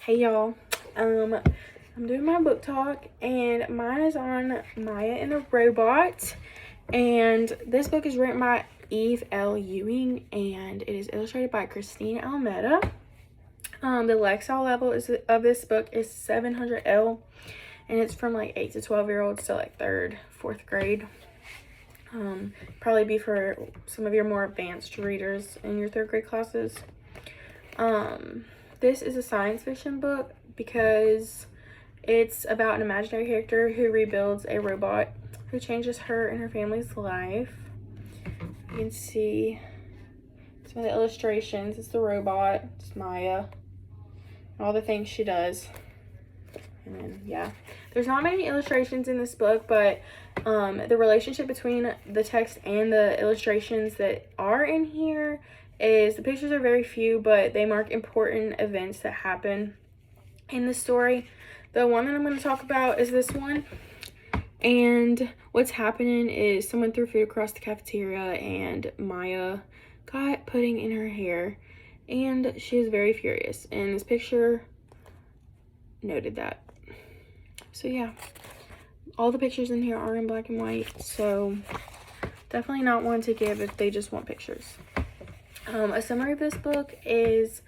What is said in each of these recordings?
Hey y'all, I'm doing my book talk and mine is on Maya and the Robot, and this book is written by Eve L. Ewing and it is illustrated by Christine Almeida. The Lexile level of this book is 700L and it's from like 8 to 12 year olds to like 3rd, 4th grade. Probably be for some of your more advanced readers in your 3rd grade classes. This is a science fiction book because it's about an imaginary character who rebuilds a robot who changes her and her family's life. You can see some of the illustrations. It's the robot, it's Maya, all the things she does. And then, yeah, there's not many illustrations in this book, but the relationship between the text and the illustrations that are in here is the pictures are very few, but they mark important events that happen in the story. The one that I'm going to talk about is this one, and what's happening is someone threw food across the cafeteria and Maya got pudding in her hair and she is very furious, and this picture noted that. So yeah, all the pictures in here are in black and white, so definitely not one to give if they just want pictures. A summary of this book is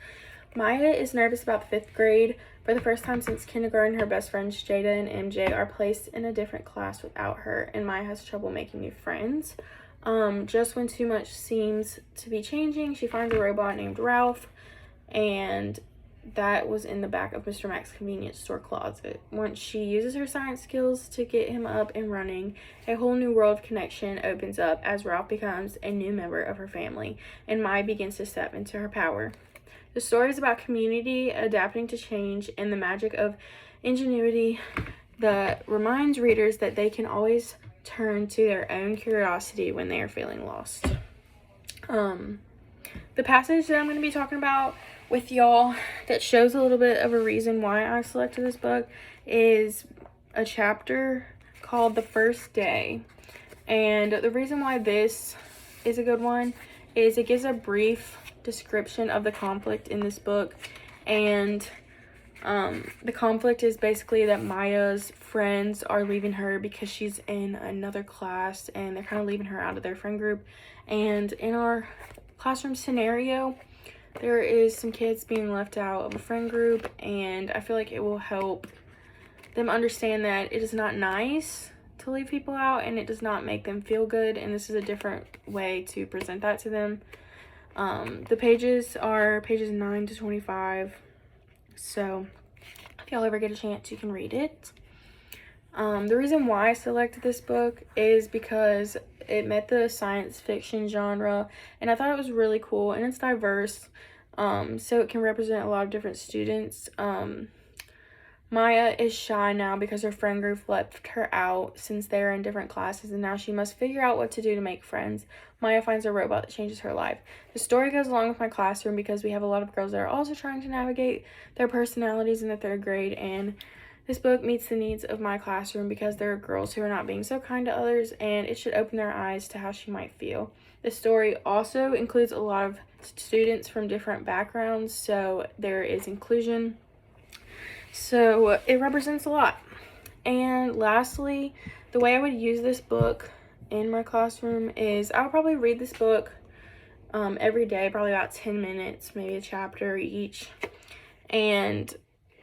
Maya is nervous about the 5th grade. For the first time since kindergarten, her best friends Jada and MJ are placed in a different class without her, and Maya has trouble making new friends. Just when too much seems to be changing, she finds a robot named Ralph, and that was in the back of Mr. Mac's convenience store closet. Once she uses her science skills to get him up and running, a whole new world of connection opens up as Ralph becomes a new member of her family, and Maya begins to step into her power. The story is about community, adapting to change, and the magic of ingenuity that reminds readers that they can always turn to their own curiosity when they are feeling lost. The passage that I'm going to be talking about with y'all that shows a little bit of a reason why I selected this book is a chapter called The First Day. And the reason why this is a good one is it gives a brief description of the conflict in this book, and the conflict is basically that Maya's friends are leaving her because she's in another class and they're kind of leaving her out of their friend group. And in our classroom scenario, there is some kids being left out of a friend group, and I feel like it will help them understand that it is not nice to leave people out and it does not make them feel good, and this is a different way to present that to them. The pages are pages 9 to 25, so if y'all ever get a chance you can read it. The reason why I selected this book is because it met the science fiction genre, and I thought it was really cool, and it's diverse, so it can represent a lot of different students. Maya is shy now because her friend group left her out since they are in different classes, and now she must figure out what to do to make friends. Maya finds a robot that changes her life. The story goes along with my classroom because we have a lot of girls that are also trying to navigate their personalities in the 3rd grade, and this book meets the needs of my classroom because there are girls who are not being so kind to others, and it should open their eyes to how she might feel. The story also includes a lot of students from different backgrounds, so there is inclusion. So it represents a lot. And lastly, the way I would use this book in my classroom is I would probably read this book every day, probably about 10 minutes, maybe a chapter each. And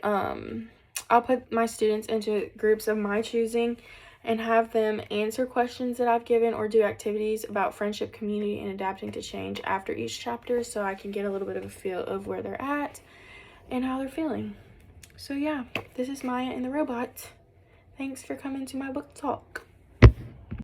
I'll put my students into groups of my choosing and have them answer questions that I've given or do activities about friendship, community, and adapting to change after each chapter, so I can get a little bit of a feel of where they're at and how they're feeling. So yeah, this is Maya and the Robot. Thanks for coming to my book talk.